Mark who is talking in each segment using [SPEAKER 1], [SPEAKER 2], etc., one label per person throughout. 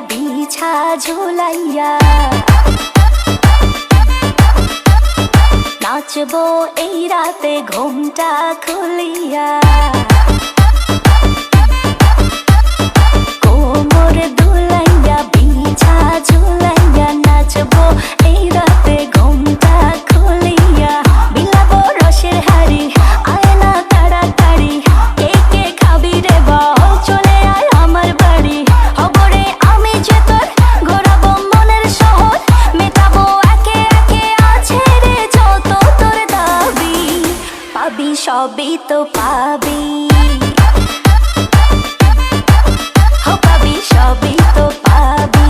[SPEAKER 1] বিছা ঝুলাইয়া নাচবো এই রাতে ঘুমটা খুলিয়া কোমর দুলাইয়া বিছা ঝুলাইয়া নাচবো এই রাতে ঘুমটা খুলিয়া বিলাবো রসের হাড়ি আয় না তাড়াতাড়ি কে কে খাবি রে বল চলে আয় আমার বাড়ি হবরে আমি যে তোর ঘোরাবো মনের শহর মেটাবো একে একে আছে রে যত তোর দাবি পাবি সবই তো পাবি পাবি সবই তো পাবি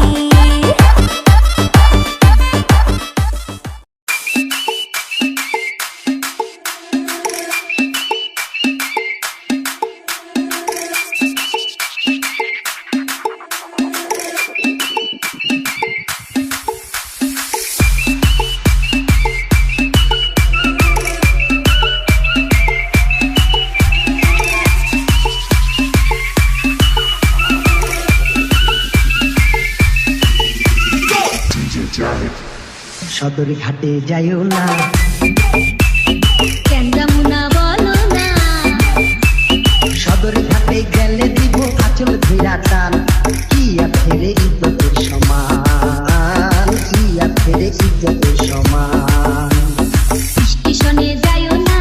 [SPEAKER 2] সদর ঘাটে যাইও না
[SPEAKER 1] কেন যাবো না বলো না
[SPEAKER 2] সদর ঘাটে গেলে দিব আঁচল ধীরা টান কি আছে রে ইজ্জতের সমান কি আছে রে ইজ্জতের সমান
[SPEAKER 1] স্টেশনে যাইও না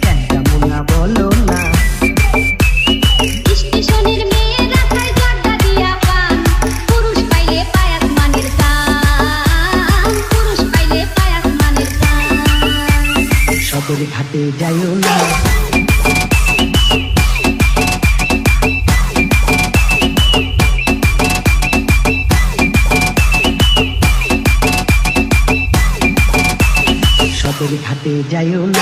[SPEAKER 2] কেন যাবো না বলো না
[SPEAKER 1] স্টেশনের মেয়েরা খায় জর্দা দিয়া পান পুরুষ পাইলে পায়াস মানের কান পুরুষ পাইলে পায়াস মানের কান
[SPEAKER 2] সদর ঘাটে যাইও না সদর ঘাটে যাইও না